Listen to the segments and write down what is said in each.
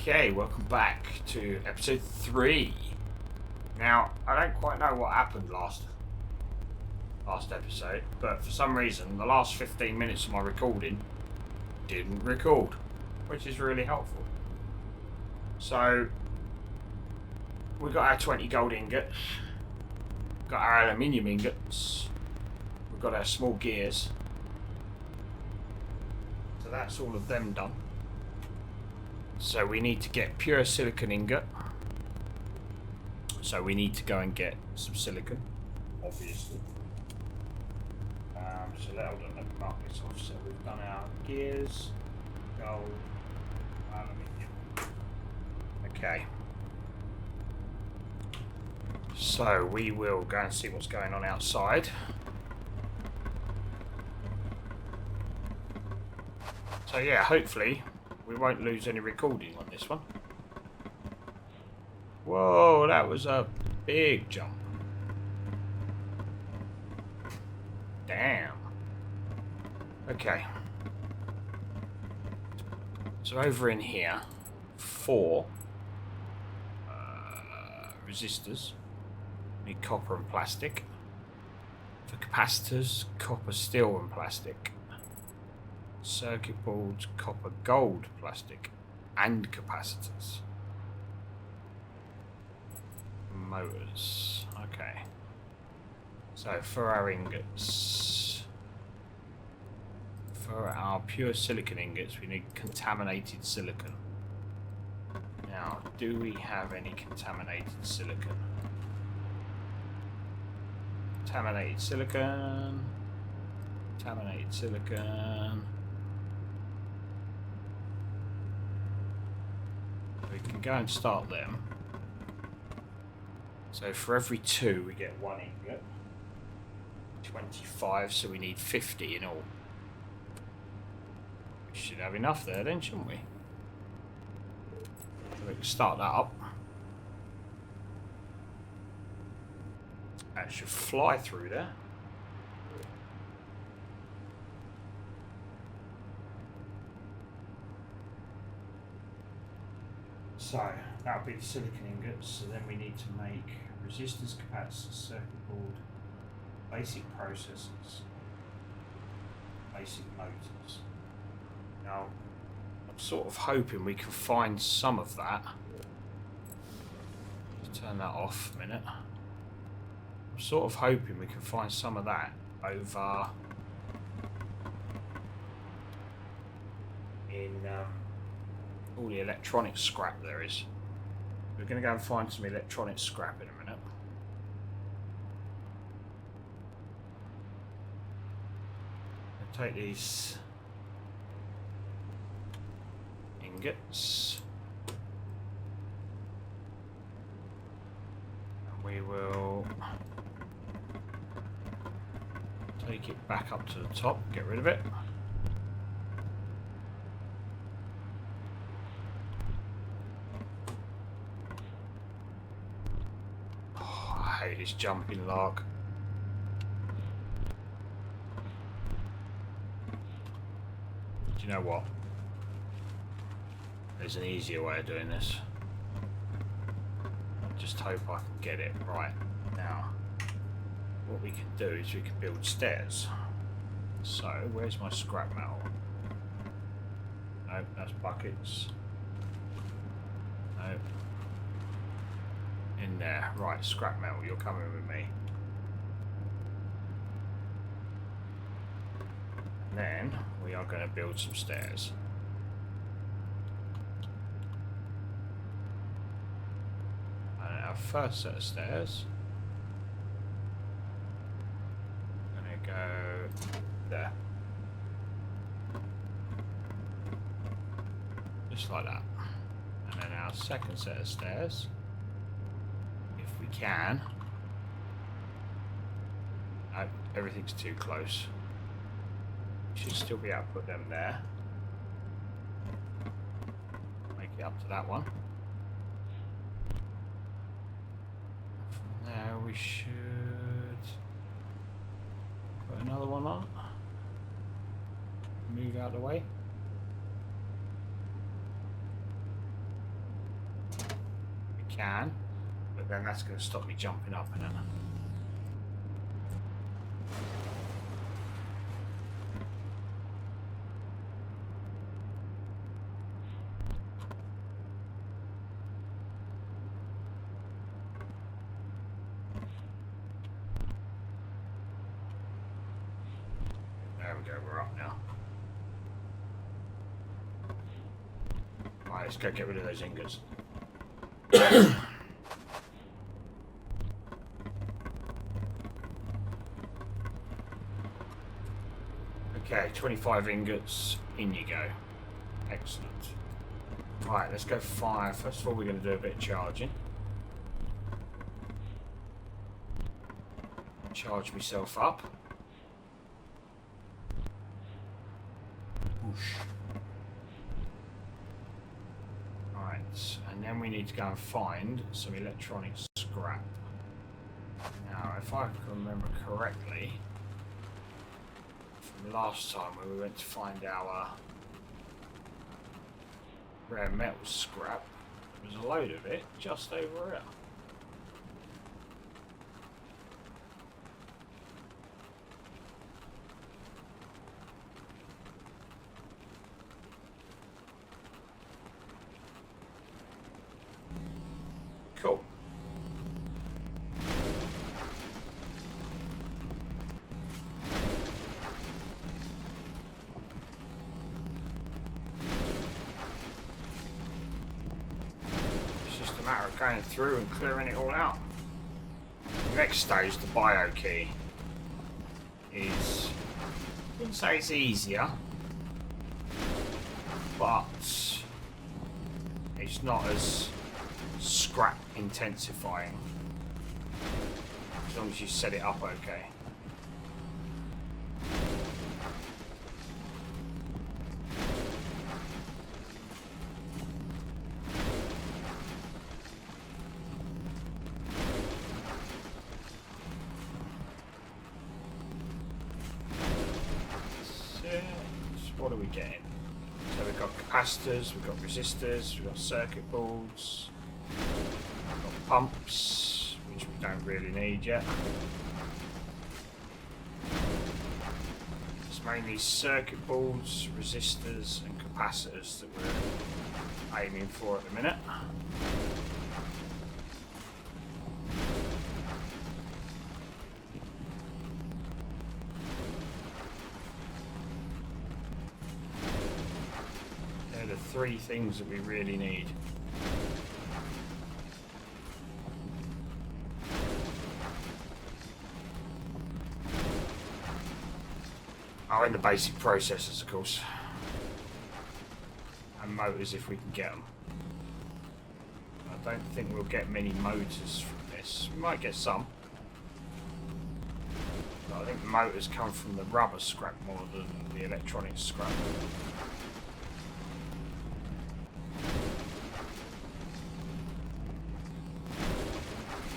Okay, welcome back to episode 3. Now, I don't quite know what happened last episode, but for some reason, the last 15 minutes of my recording didn't record, which is really helpful. So, we've got our 20 gold ingots, got our aluminium ingots, we've got our small gears. So that's all of them done. So we need to get pure silicon ingot. So we need to go and get some silicon, obviously. So that'll mark this off. So we've done our gears, gold, aluminium. Okay. So we will go and see what's going on outside. So yeah, hopefully we won't lose any recording on this one. Whoa, that was a big jump. Damn. Okay. So over in here, 4 resistors. We need copper and plastic. For capacitors, copper, steel and plastic. Circuit boards, copper, gold, plastic, and capacitors. Motors. Okay. So for our ingots, for our pure silicon ingots, we need contaminated silicon. Now, do we have any contaminated silicon? Contaminated silicon. Contaminated silicon. We can go and start them. So for every 2 we get 1 ingot. 25, so we need 50 in all. We should have enough there then, shouldn't we? So we can start that up. That should fly through there. So that'll be the silicon ingots. So then we need to make resistors, capacitors, circuit board, basic processors, basic motors. Now, I'm sort of hoping we can find some of that. Let's turn that off a minute. I'm sort of hoping we can find some of that over in all the electronic scrap there is. We're going to go and find some electronic scrap in a minute. I'll take these ingots and we will take it back up to the top, get rid of it. I hate this jumping lark. Do you know what? There's an easier way of doing this. I just hope I can get it right. Now, what we can do is we can build stairs. So, where's my scrap metal? Nope, that's buckets. Nope. In there. Right, scrap metal, you're coming with me. And then we are going to build some stairs. And our first set of stairs, I'm going to go there. Just like that. And then our second set of stairs, we can. No, everything's too close. Should still be able to put them there. Make it up to that one. From there we should put another one on. Move out of the way. can, but then that's going to stop me jumping up in it. There we go, we're up now. Right, let's go get rid of those ingots. Okay, 25 ingots, in you go. Excellent. Right, let's go 5. First of all, we're going to do a bit of charging. Charge myself up. Whoosh. Right, and then we need to go and find some electronic scrap. Now, if I can remember correctly, from last time when we went to find our rare metal scrap, there was a load of it just over here. Cool. It's just a matter of going through and clearing it all out. The next stage, the bio key, is, I wouldn't say it's easier, but it's not as scrap intensifying as long as you set it up okay. So what are we getting? So we've got capacitors, we've got resistors, we've got circuit boards, got pumps, which we don't really need yet. It's mainly circuit boards, resistors and capacitors that we're aiming for at the minute. They're the 3 things that we really need. Oh, and the basic processors, of course. And motors if we can get them. I don't think we'll get many motors from this. We might get some. But I think the motors come from the rubber scrap more than the electronic scrap.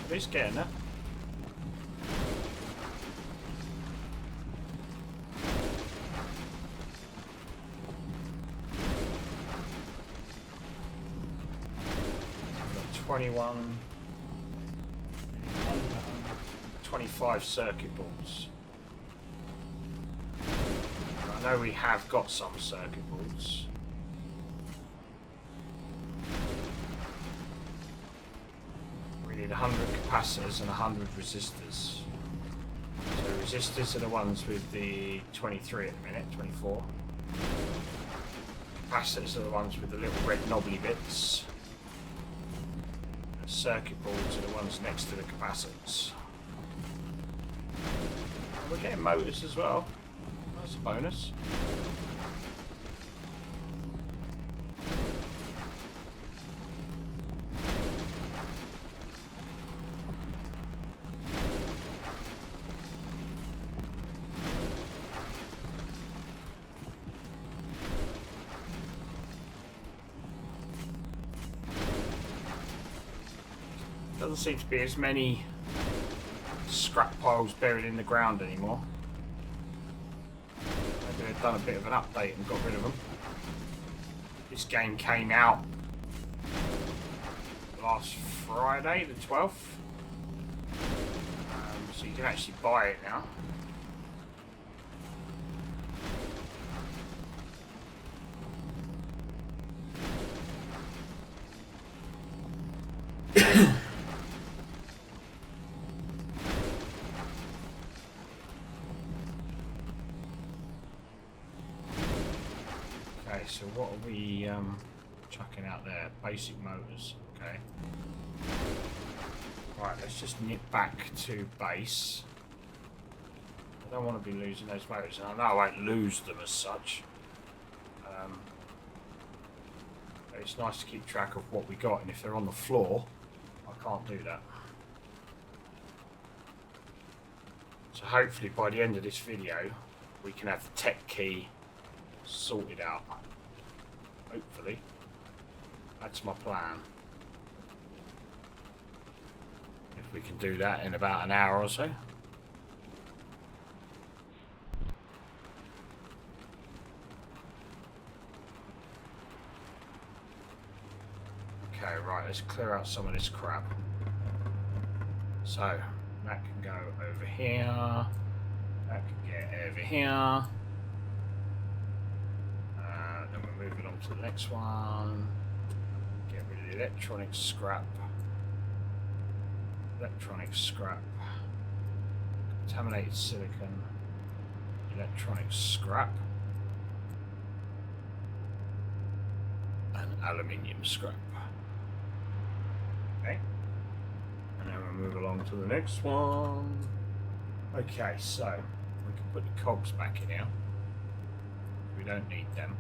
At least getting there. We've got 21, 25 circuit boards. I know we have got some circuit boards. We need 100 capacitors and 100 resistors. So resistors are the ones with the 23 at the minute, 24. Capacitors are the ones with the little red knobbly bits. And circuit boards are the ones next to the capacitors. And we're getting motors as well. That's a bonus. Doesn't seem to be as many scrap piles buried in the ground anymore. Maybe they've done a bit of an update and got rid of them. This game came out last Friday, the 12th. So you can actually buy it now. Okay, so what are we chucking out there? Basic motors, okay. Right, let's just nip back to base. I don't want to be losing those motors, and I know I won't lose them as such. But it's nice to keep track of what we got, and if they're on the floor, I can't do that. So hopefully by the end of this video, we can have the tech key sorted out. Hopefully. That's my plan. If we can do that in about an hour or so. Okay, right, let's clear out some of this crap. So, that can go over here. That can get over here. Then we're moving on to the next one. Get rid of the electronic scrap. Electronic scrap. Contaminated silicon. Electronic scrap. And aluminium scrap. Okay. And then we'll move along to the next one. Okay, so we can put the cogs back in here. We don't need them.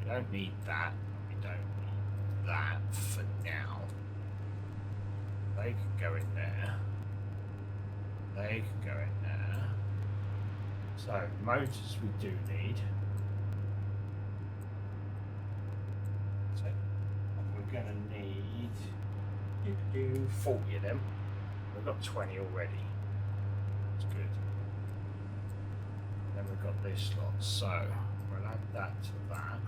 We don't need that. We don't need that for now. They can go in there. They can go in there. So, motors we do need. So, we're going to need 40 of them. We've got 20 already. That's good. Then we've got this lot. So, we'll add that to that.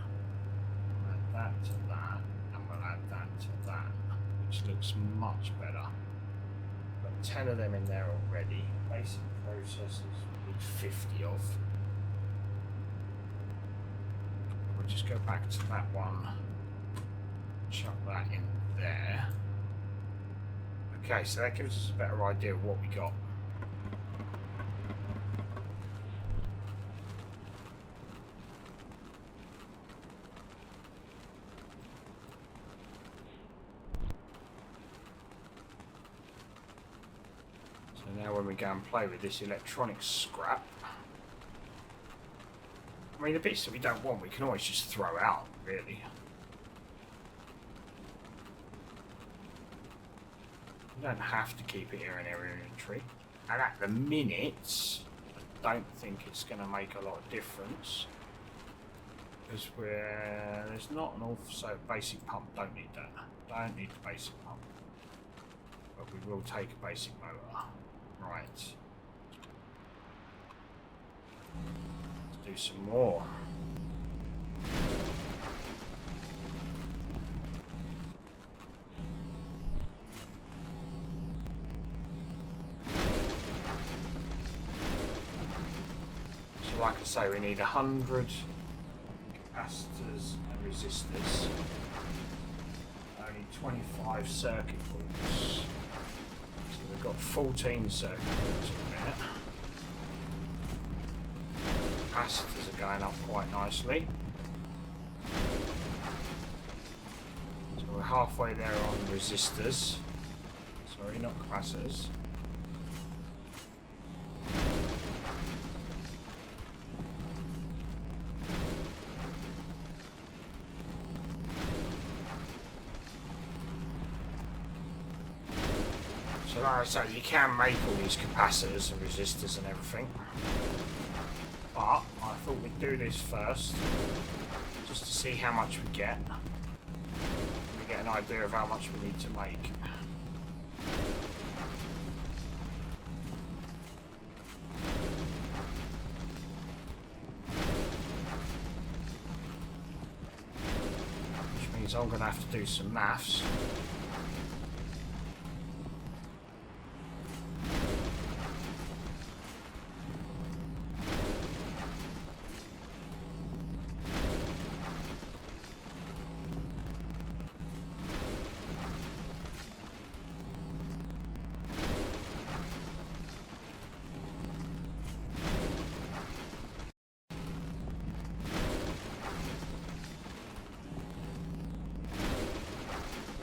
We'll add that to that. And we'll add that to that. Which looks much better. Got 10 of them in there already. Basic processors we need 50 of. We'll just go back to that one. Chuck that in there. Okay, so that gives us a better idea of what we got. Now when we go and play with this electronic scrap, I mean the bits that we don't want we can always just throw out, really. You don't have to keep it here in our inventory. And at the minute, I don't think it's going to make a lot of difference. Because there's not an awful, so basic pump, don't need that. Don't need the basic pump. But we will take a basic motor. Right. Let's do some more. So like I say, we need 100 capacitors and resistors. Only 25 circuit boards. We've got 14 circuit boards in there. Capacitors are going up quite nicely. So we're halfway there on resistors. Sorry, not capacitors. So like I say, you can make all these capacitors and resistors and everything. But I thought we'd do this first, just to see how much we get. We get an idea of how much we need to make. Which means I'm going to have to do some maths.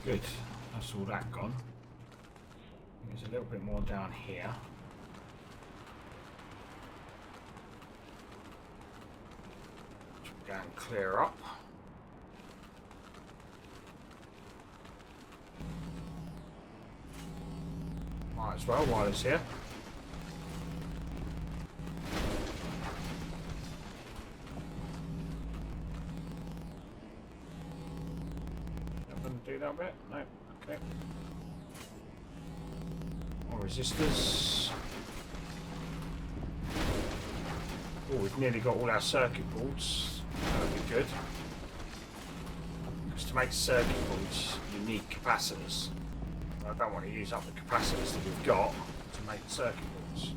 Good, that's all that gone. There's a little bit more down here. Which we'll go and clear up. Might as well while it's here. Do that bit? No. Okay. More resistors. Oh, we've nearly got all our circuit boards. That'll be good. Because to make circuit boards, you need capacitors. I don't want to use up the capacitors that we've got to make circuit boards. So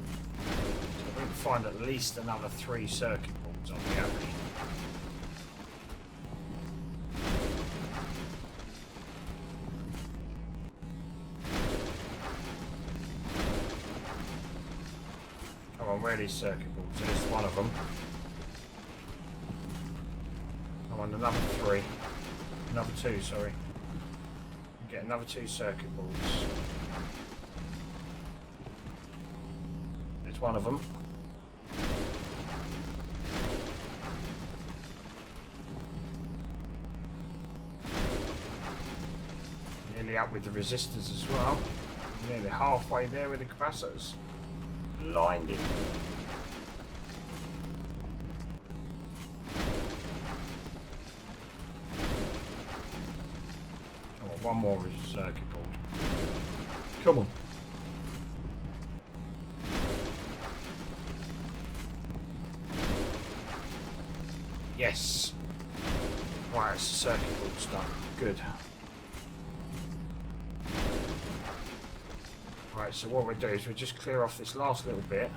we need to find at least another 3 circuit boards on the average. Where are these circuit boards? There's one of them. I want another 3. Another 2, sorry. Get another 2 circuit boards. There's one of them. Nearly up with the resistors as well. Nearly halfway there with the capacitors. Blinding. Oh, one more circuit board. Come on. Yes. Right, it's the circuit board's done. Good. Right, so what we'll do is we'll just clear off this last little bit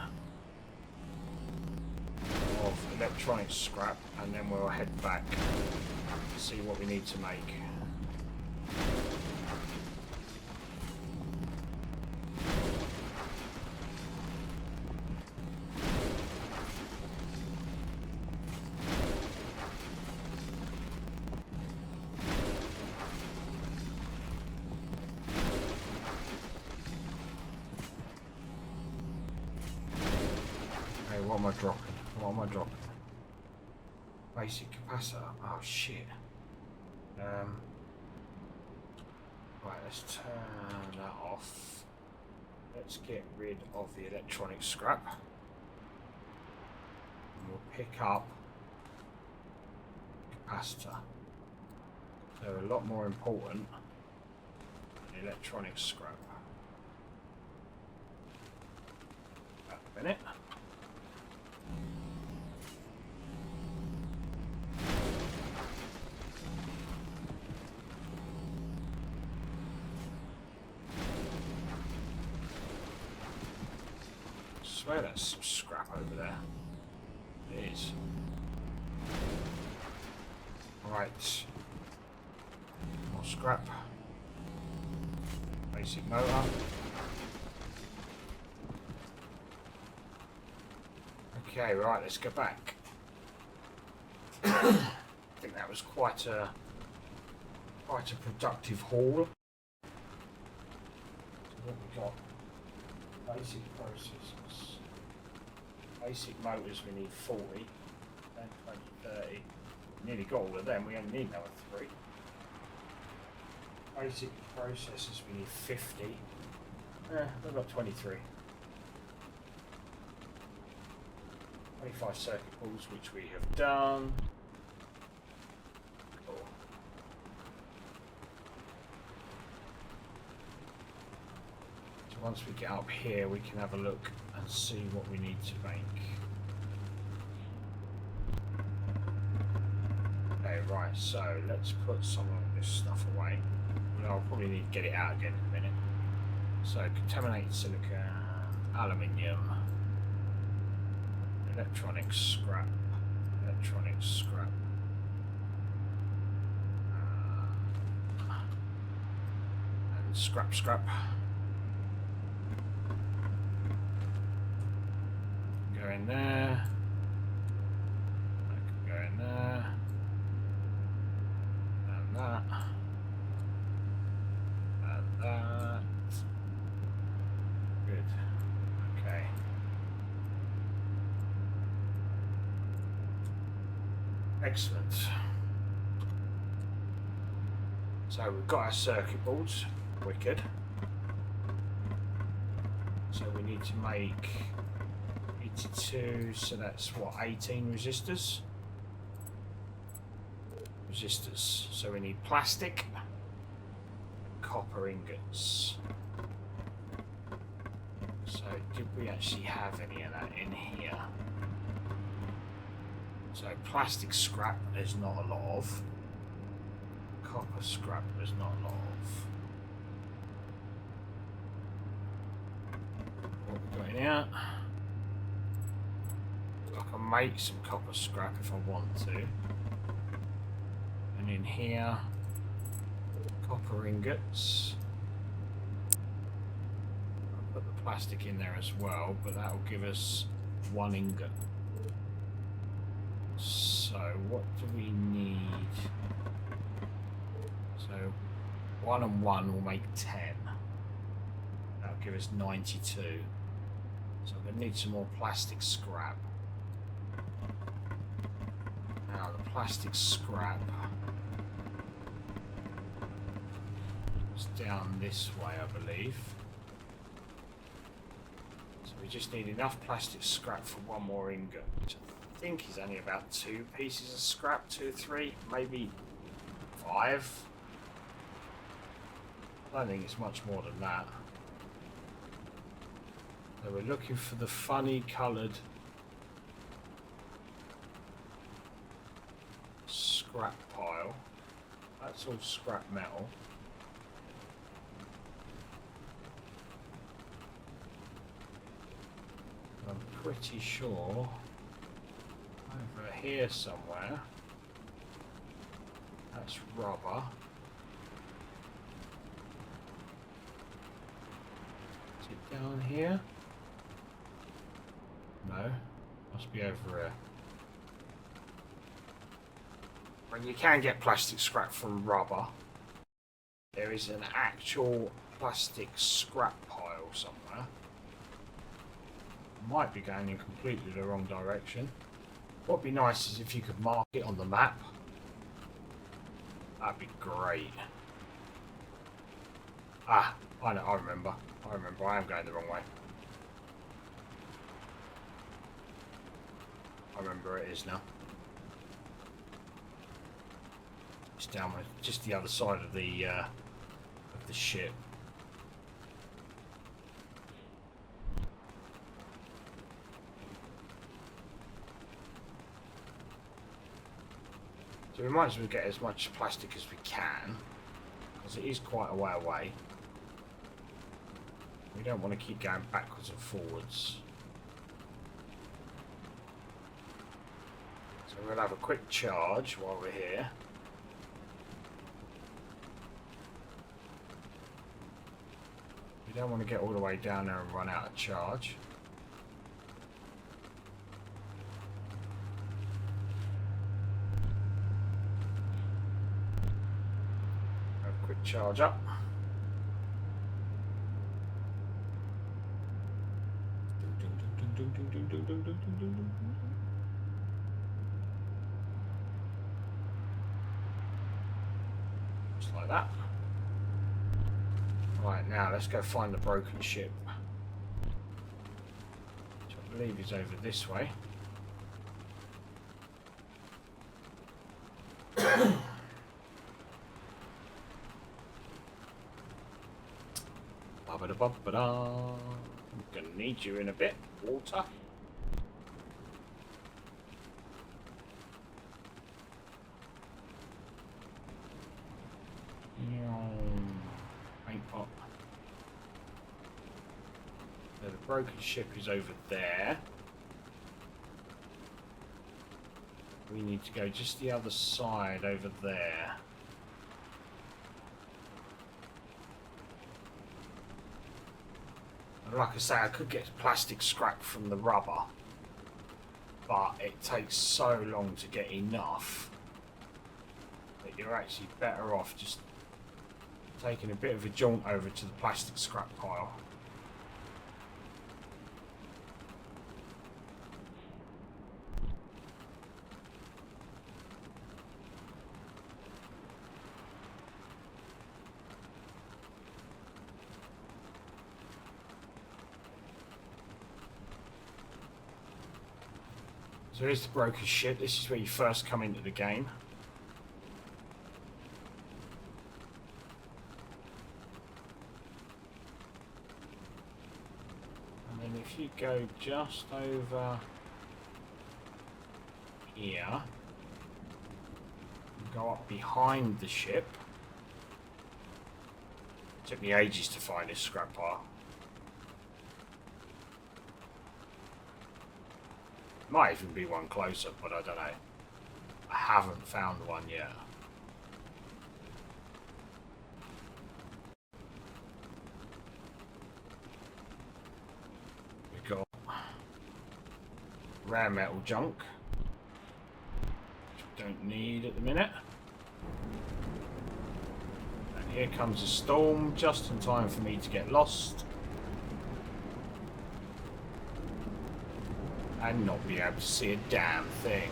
of electronic scrap and then we'll head back to see what we need to make. What am I dropping? What am I dropping? Basic capacitor. Oh shit. Right, let's turn that off. Let's get rid of the electronic scrap. And we'll pick up capacitor. They're a lot more important than electronic scrap. A minute. I swear there's some scrap over there. It is. Right. More scrap. Basic motor. Okay, right, let's go back. I think that was quite a productive haul. So what we got? Basic processors. Basic motors we need 40, 10, 20, 30. Nearly got all of them, we only need another 3. Basic processors we need 50. We've got 23. 25 circuit boards, which we have done. Cool. So once we get up here, we can have a look and see what we need to make. Okay, right, so let's put some of this stuff away. Well, I'll probably need to get it out again in a minute. So, contaminated silicon, aluminium, electronics scrap, electronics scrap. And scrap. Go in there. That can go in there. And that. And that. Good. Okay. Excellent. So we've got our circuit boards. Wicked. So we need to make 82, so that's what, 18 resistors? So we need plastic, copper ingots. So did we actually have any of that in here? So plastic scrap there's not a lot of. Copper scrap there's not a lot of. What we got in here? I can make some copper scrap if I want to. And in here, copper ingots. I'll put the plastic in there as well, but that will give us 1 ingot. So what do we need? So 1 and 1 will make 10. That'll give us 92. So I'm going to need some more plastic scrap. Now the plastic scrap is down this way, I believe. So we just need enough plastic scrap for 1 more ingot, which I think is only about 2 pieces of scrap, 2, 3, maybe 5. I don't think it's much more than that. So we're looking for the funny coloured scrap pile. That's all scrap metal. I'm pretty sure over here somewhere that's rubber. Is it down here? No, must be over here. When you can get plastic scrap from rubber, there is an actual plastic scrap pile somewhere. Might be going in completely the wrong direction. What would be nice is if you could mark it on the map. That'd be great. Ah, I know, I remember. I am going the wrong way. I remember where it is now. It's down just the other side of the ship. So we might as well get as much plastic as we can, because it is quite a way away. We don't want to keep going backwards and forwards. So we'll have a quick charge while we're here. We don't want to get all the way down there and run out of charge. Have a quick charge up. Just like that. Right, now let's go find the broken ship, which I believe is over this way. Ba-ba-da-ba-ba-da. I'm gonna need you in a bit, water. broken ship is over there. We need to go just the other side over there. And like I say, I could get plastic scrap from the rubber, but it takes so long to get enough that you're actually better off just taking a bit of a jaunt over to the plastic scrap pile. So here's the broken ship. This is where you first come into the game. And then if you go just over here, and go up behind the ship. It took me ages to find this scrap pile. Might even be one closer, but I don't know. I haven't found one yet. We got rare metal junk, which we don't need at the minute. And here comes a storm, just in time for me to get lost. And not be able to see a damn thing.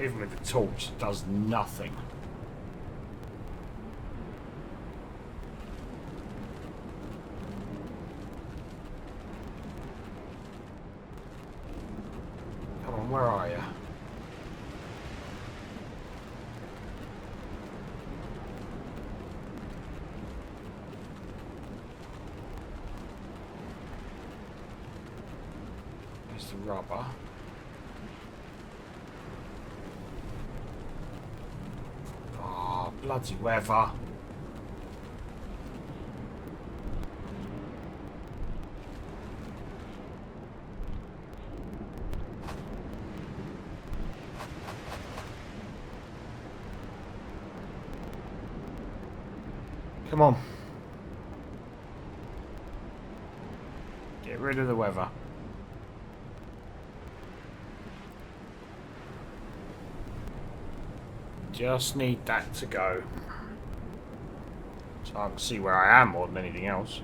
Even with the torch, it does nothing. Where are you? There's the rubber. Oh, bloody weather. Come on. Get rid of the weather. Just need that to go. So I can see where I am more than anything else.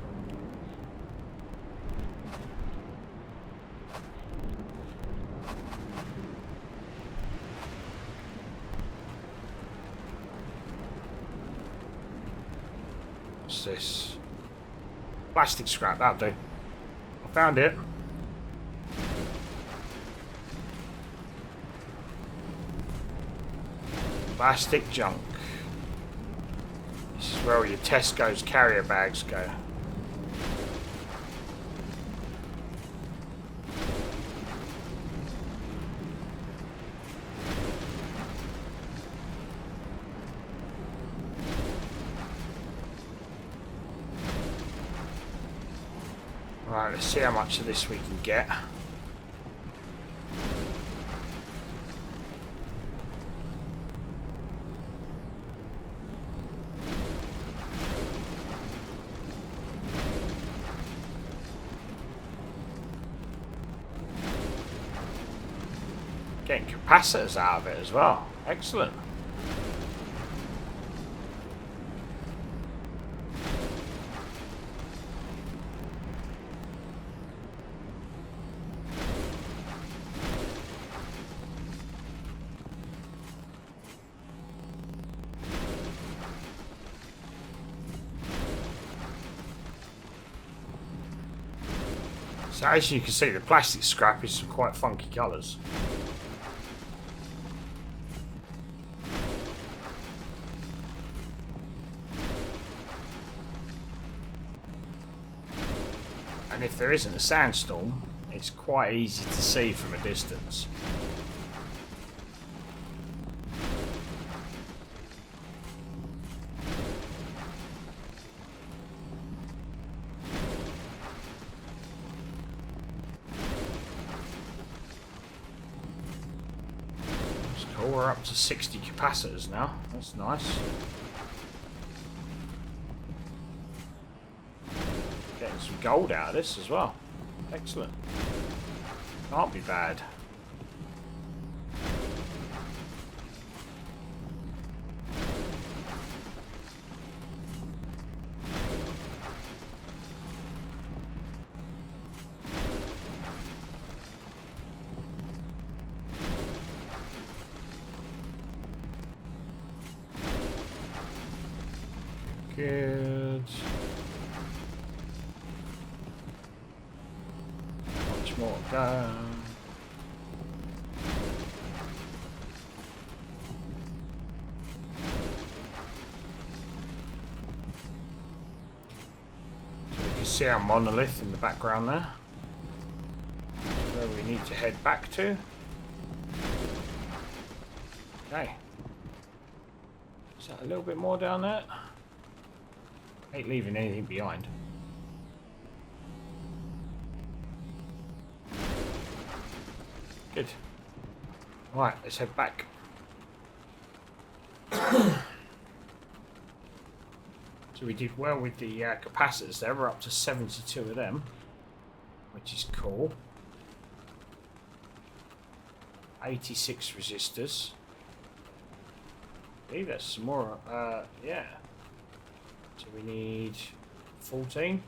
This plastic scrap, that'll do. I found it. Plastic junk. This is where all your Tesco's carrier bags go. Right, let's see how much of this we can get. Getting capacitors out of it as well. Excellent. So as you can see, the plastic scrap is some quite funky colours. And if there isn't a sandstorm, It's quite easy to see from a distance. That's cool. We're up to 60 capacitors now. That's nice. Getting some gold out of this as well. Excellent. Can't be bad. Good. Much more down. So you can see our monolith in the background there. That's where we need to head back to. Okay. Is that a little bit more down there? Ain't leaving anything behind. Good. Right, let's head back. So we did well with the capacitors there. We're up to 72 of them, which is cool. 86 resistors. I believe there's some more. Yeah. So we need 14.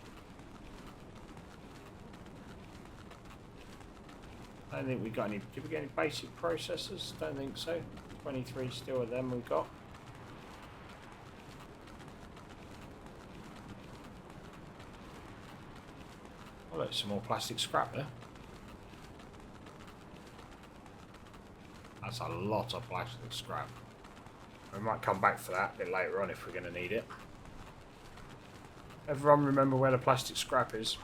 I don't think we got any. Did we get any basic processors? Don't think so. 23 still of them we got. Oh, there's some more plastic scrap there. That's a lot of plastic scrap. We might come back for that a bit later on if we're going to need it. Everyone remember where the plastic scrap is.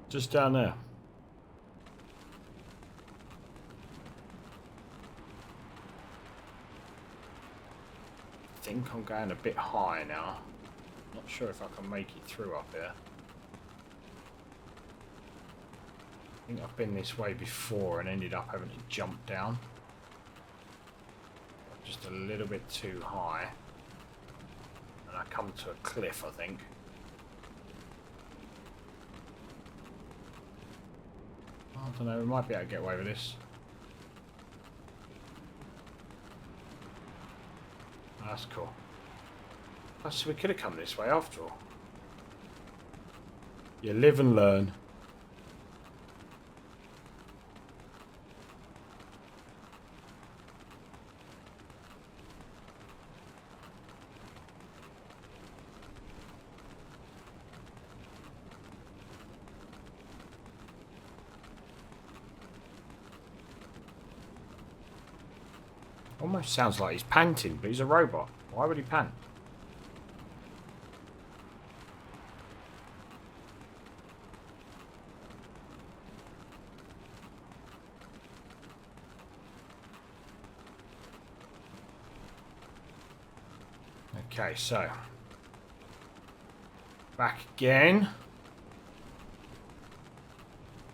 Just down there. I think I'm going a bit high now. Not sure if I can make it through up here. I think I've been this way before and ended up having to jump down. Just a little bit too high. And I come to a cliff, I think. I don't know, we might be able to get away with this. That's cool. Oh, so we could have come this way after all. You live and learn. Almost sounds like he's panting, but he's a robot. Why would he pant? Okay, so back again.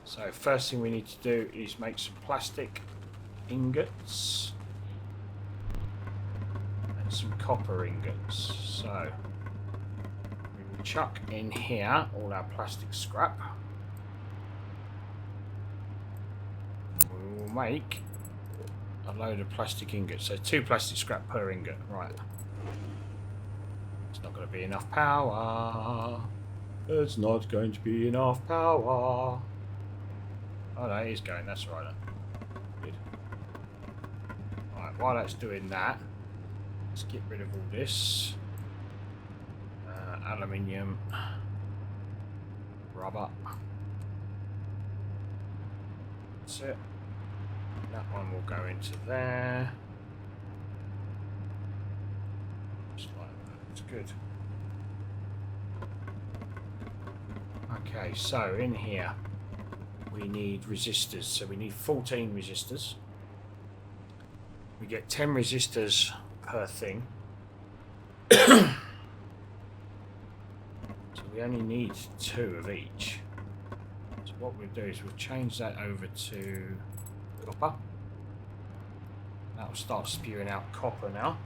So first thing we need to do is make some plastic ingots. Some copper ingots. So we will chuck in here all our plastic scrap. We will make a load of plastic ingots. So 2 plastic scrap per ingot. Right. It's not going to be enough power. It's not going to be enough power. Oh no, he's going. That's right then. Good. Right, while that's doing that, let's get rid of all this. Aluminium, rubber. That's it. That one will go into there. Just like that. It's good. Okay, so in here we need resistors. So we need 14 resistors. We get 10 resistors per thing. So we only need 2 of each. So what we'll do is we'll change that over to copper. That'll start spewing out copper now.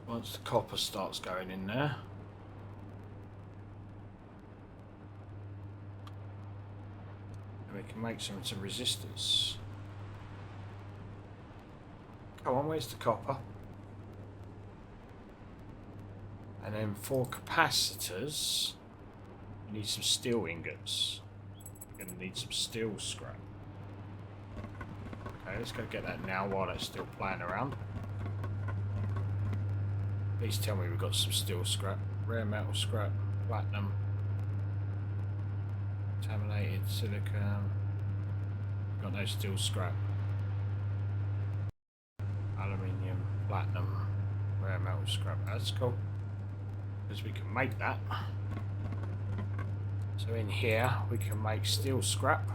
Once the copper starts going in there, we can make some resistors. Come on, where's the copper? And then for capacitors, we need some steel ingots. We're going to need some steel scrap. Okay, let's go get that now while it's still playing around. Please tell me we've got some steel scrap. Rare metal scrap, platinum, contaminated silicon. Got no steel scrap. Aluminium, platinum, rare metal scrap. That's cool. Because we can make that. So in here we can make steel scrap.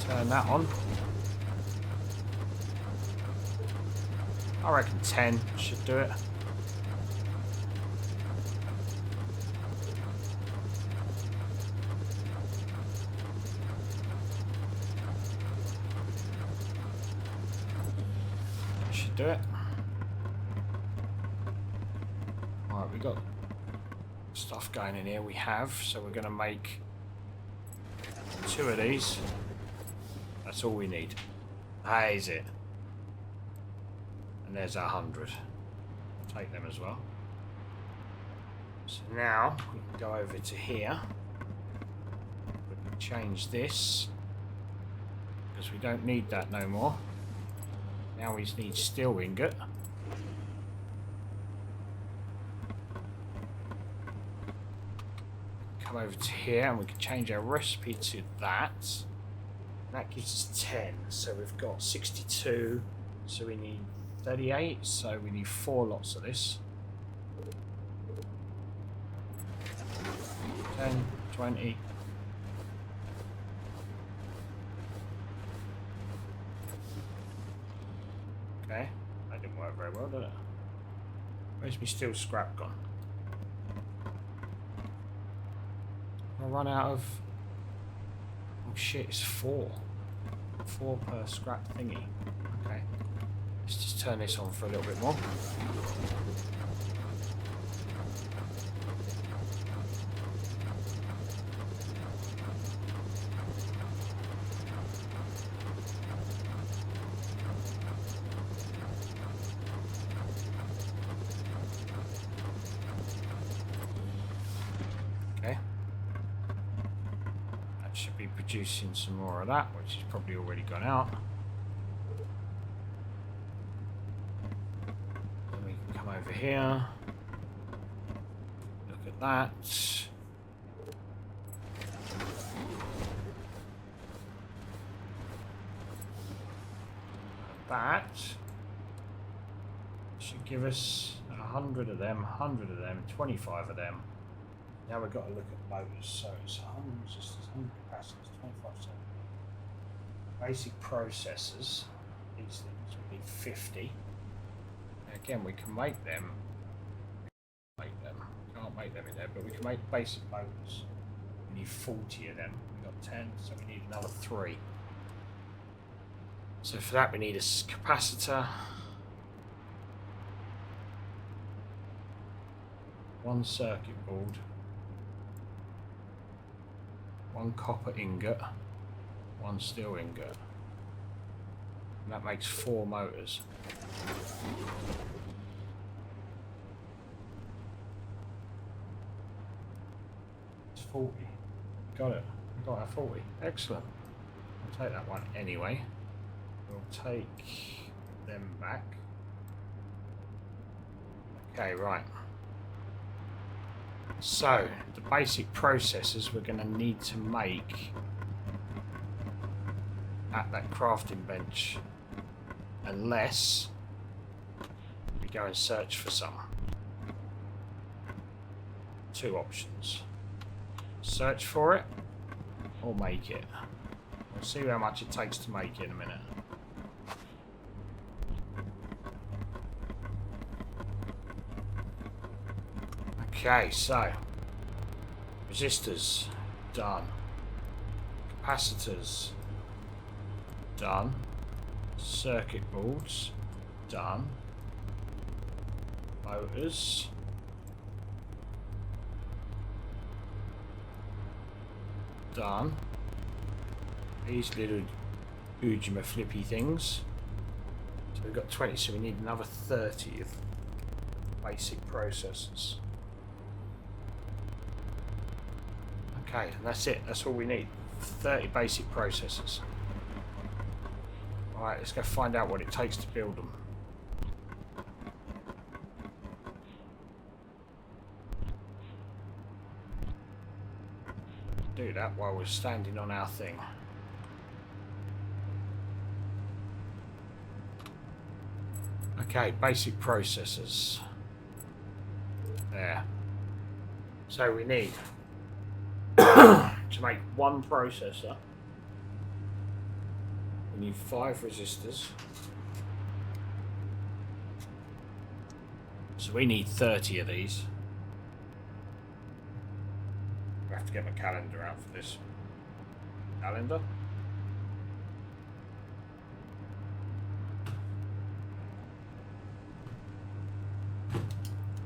Turn that on. I reckon 10 should do it. Should do it. Alright, we got stuff going in here. We have, so we're going to make 2 of these. That's all we need. That is it. And there's 100. I'll take them as well. So now we can go over to here. We can change this because we don't need that no more. Now we just need steel ingot. Come over to here and we can change our recipe to that. That gives us 10. So we've got 62. So we need 38. So we need 4 lots of this. 10, 20. Okay, that didn't work very well, did it? Where's my steel scrap gone? I'll run out of... Oh shit, it's 4. 4 per scrap thingy. Okay, let's just turn this on for a little bit more. Producing some more of that, which has probably already gone out. Then we can come over here, look at that. That should give us 100 of them, 100 of them, 25 of them. Now we've got to look at motors, so it's 100 resistors, 100 capacitors, 25%. Basic processors, these things, we need 50. And again, we can make them. Can't make them in there, but we can make basic motors. We need 40 of them. We've got 10, so we need another 3. So for that we need a capacitor, 1 circuit board, 1 copper ingot, 1 steel ingot. And that makes 4 motors. It's 40. Got it. Got our 40. Excellent. I'll take that one anyway. We'll take them back. Okay, right. So, the basic processes we're going to need to make at that crafting bench, unless we go and search for some. Two options. Search for it or make it. We'll see how much it takes to make it in a minute. Okay, so resistors done. Capacitors done. Circuit boards done. Motors done. These little Ujima flippy things. So we've got 20, so we need another 30 of basic processors. Okay, and that's it. That's all we need. 30 basic processors. Alright, let's go find out what it takes to build them. Do that while we're standing on our thing. Okay, basic processors. There. So we need to make one processor. We need 5 resistors. So we need 30 of these. I have to get my calendar out for this. Calendar.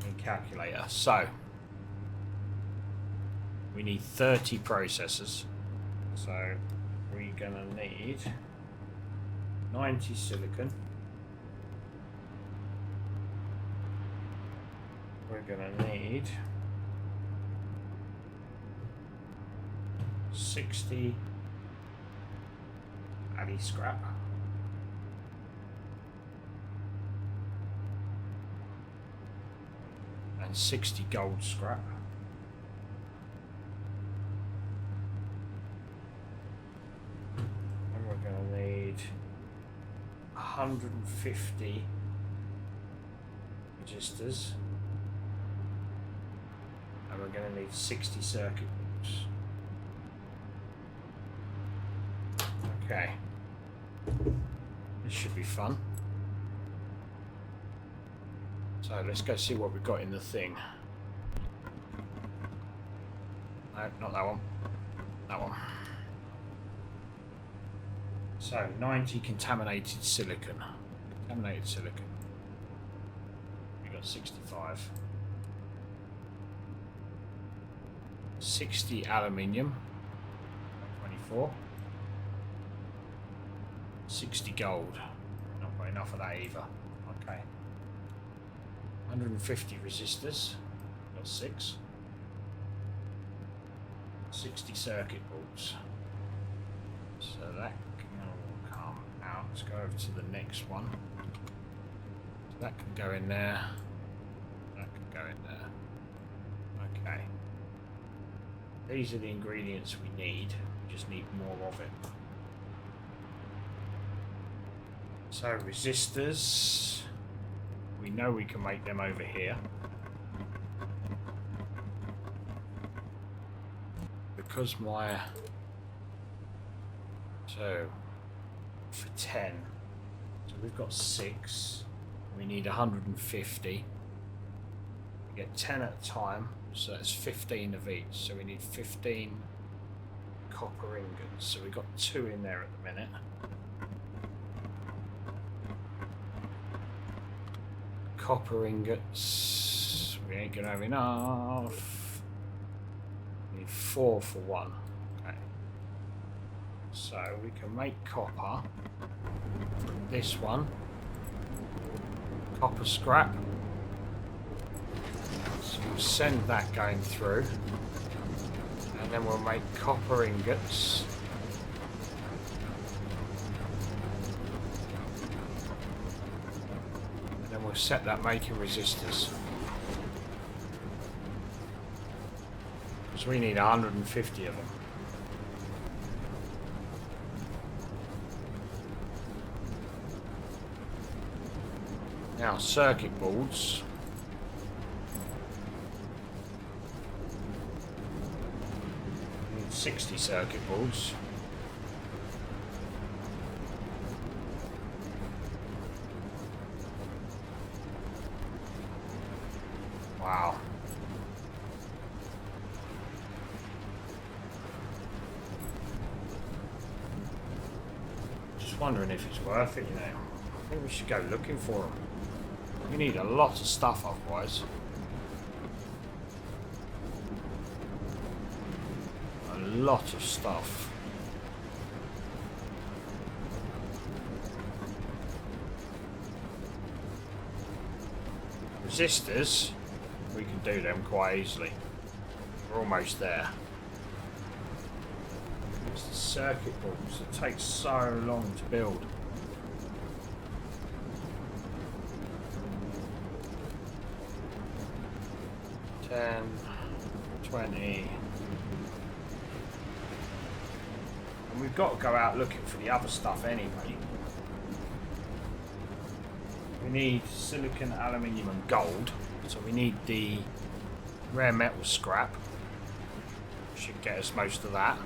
And calculator. So we need 30 processors. So we're gonna need 90 silicon. We're gonna need 60 addy scrap. And 60 gold scrap. And we're going to need 150 resistors. And we're going to need 60 circuit boards. Okay. This should be fun. So let's go see what we've got in the thing. No, not that one. That one. So 90 contaminated silicon. Contaminated silicon. We got 65. 60 aluminium. 24. 60 gold. Not got enough of that either. Okay. 150 resistors. Got 6. 60 circuit boards. So that can all come out. Let's go over to the next one. So that can go in there. That can go in there. Okay. These are the ingredients we need. We just need more of it. So resistors, we know we can make them over here. Because my, so for 10, so we've got 6, we need 150. We get 10 at a time, so that's 15 of each. So we need 15 copper ingots. So we've got 2 in there at the minute. Copper ingots, we ain't gonna have enough. We need 4 for 1. Okay. So we can make copper from this one. Copper scrap. So we'll send that going through. And then we'll make copper ingots. We'll set that making resistors. Because we need 150 of them. Now, circuit boards. We need 60 circuit boards. Wow. Just wondering if it's worth it, you know. I think we should go looking for them. We need a lot of stuff otherwise. A lot of stuff. Resistors, we can do them quite easily. We're almost there. It's the circuit boards that take so long to build. 10, 20. And we've got to go out looking for the other stuff anyway. We need silicon, aluminium and gold. So we need the rare metal scrap. Should get us most of that.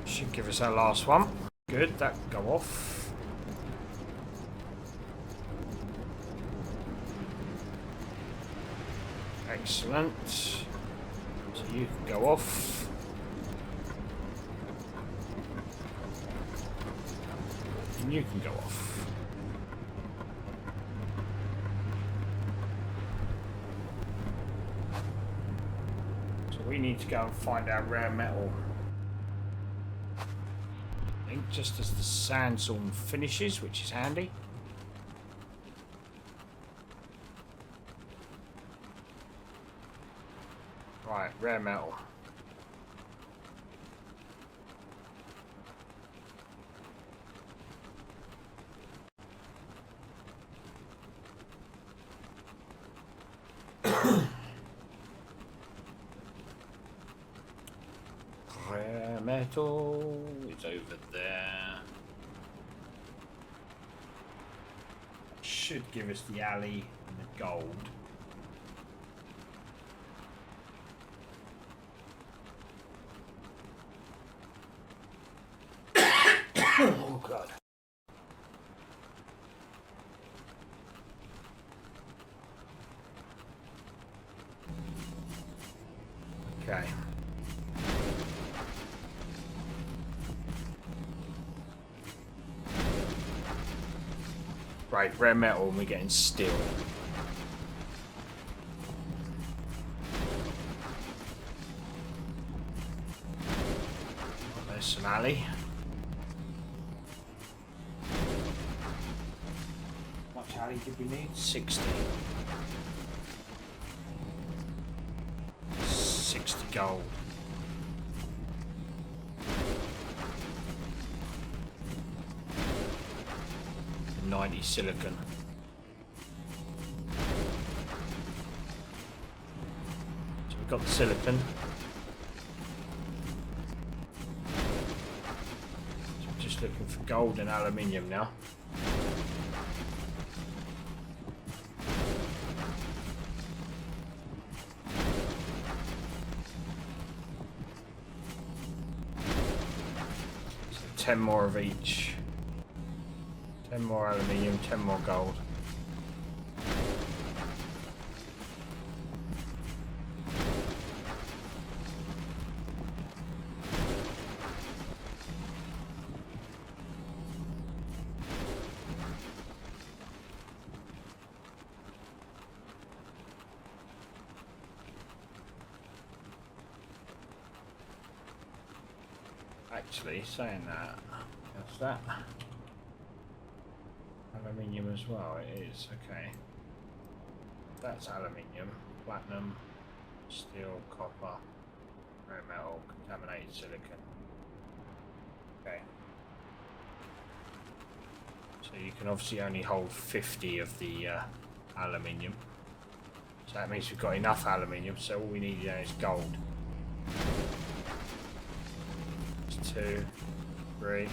Should give us our last one. Good, that can go off. Excellent. So you can go off. And you can go off. So we need to go and find our rare metal. I think just as the sandstorm finishes, which is handy. Right, rare metal. Rare metal is over there. Should give us the alley and the gold. Oh god. Okay. Right, rare metal and we're getting steel. Oh, there's some alley. How many did we need? 60. 60 gold. 90 silicon. So we've got the silicon. So we're just looking for gold and aluminium now. So 10 more of each. 10 more aluminium, 10 more gold. Actually, saying that, what's that? Aluminium as well, it is, okay. That's aluminium, platinum, steel, copper, rare metal, contaminated silicon. Okay. So you can obviously only hold 50 of the aluminium. So that means we've got enough aluminium, so all we need is gold. That's 2, 3.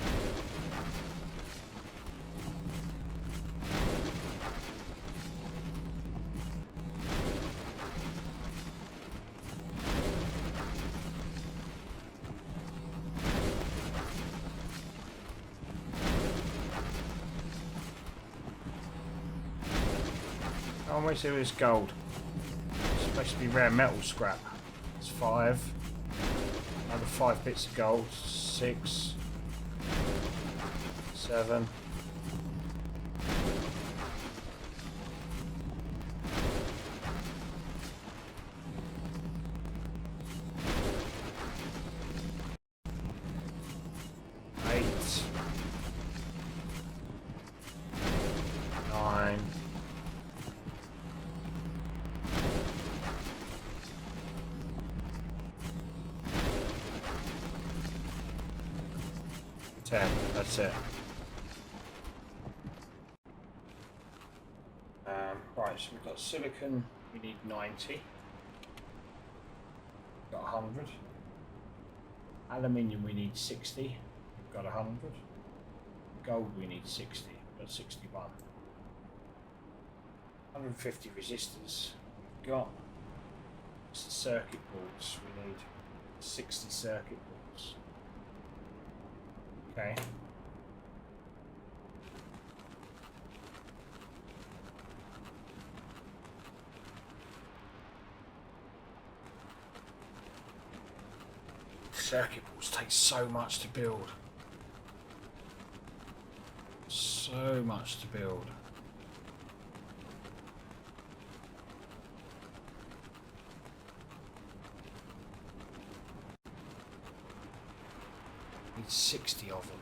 How much there is gold? It's supposed to be rare metal scrap. It's 5. Another 5 bits of gold. 6. 7. 8. 9. 10. That's it. Right, so we've got silicon, we need 90. We've got 100. Aluminium, we need 60. We've got 100. Gold, we need 60. We've got 61. 150 resistors. We've got circuit boards. We need 60 circuit boards. Okay. Circuit boards take so much to build. So much to build. Need 60 of them.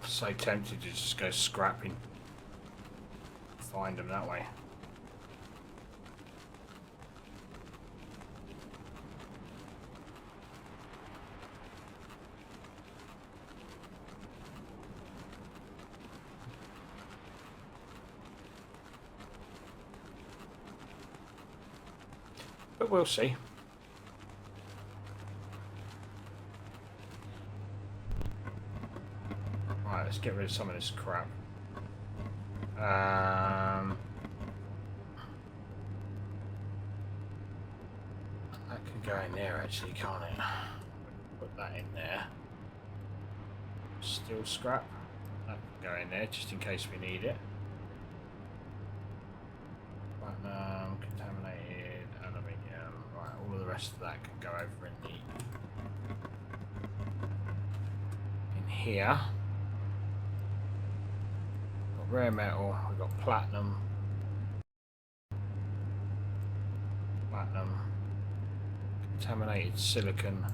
So tempted to just go scrapping. Find them that way. But we'll see. Let's get rid of some of this crap. That can go in there actually, can't it? Put that in there. Steel scrap. That can go in there just in case we need it. Platinum, contaminated, aluminium. Right, all of the rest of that can go over in here. Rare metal, we've got platinum, contaminated silicon,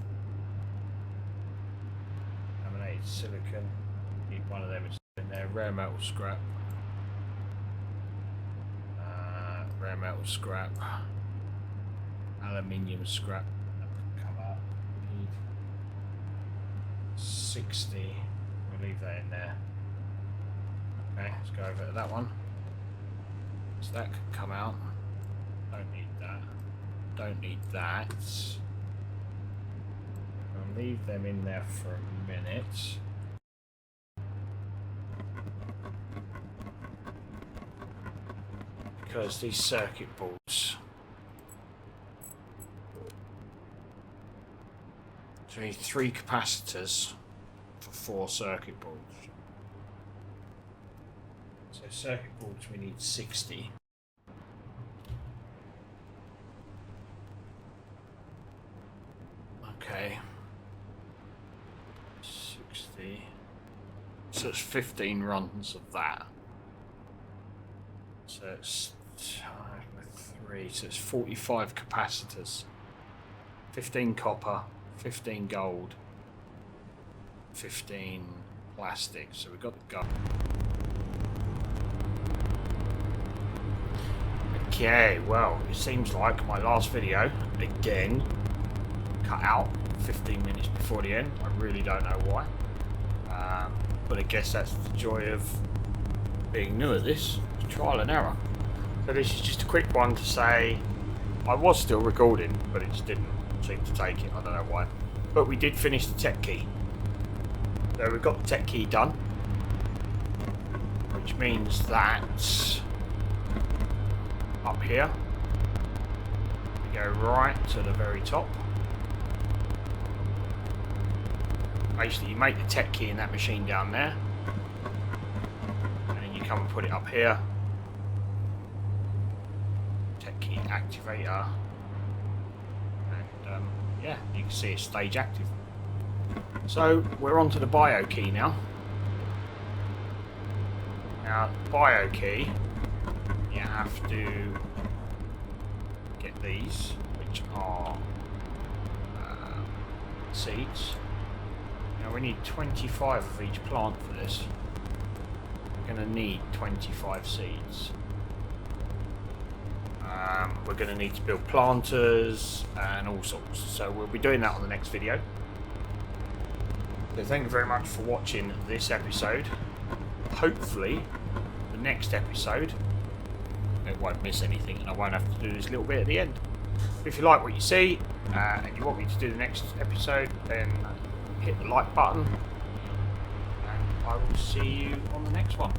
need one of them in there, rare metal scrap, aluminium scrap, that can come up, we need 60, we'll leave that in there. Okay, let's go over to that one. So that could come out. Don't need that. Don't need that. I'll leave them in there for a minute. Because these circuit boards. So we need 3 capacitors for 4 circuit boards. So circuit boards we need 60. Okay. 60. So it's 15 runs of that. So it's 3. So it's 45 capacitors. 15 copper, 15 gold, 15 plastic. So we've got the gold. Okay, well, it seems like my last video, again, cut out 15 minutes before the end. I really don't know why. But I guess that's the joy of being new at this. It's trial and error. So this is just a quick one to say I was still recording, but it just didn't seem to take it. I don't know why. But we did finish the tech key. So we've got the tech key done, which means that up here we go right to the very top. Basically you make the tech key in that machine down there, and then you come and put it up here. Tech key activator, and yeah, you can see it's stage active. So we're on to the bio key now. Now, bio key, you have to get these, which are seeds. Now we need 25 of each plant for this. We're going to need 25 seeds. We're going to need to build planters and all sorts. So we'll be doing that on the next video. So thank you very much for watching this episode. Hopefully the next episode it won't miss anything and I won't have to do this little bit at the end. If you like what you see and you want me to do the next episode, then hit the like button and I will see you on the next one.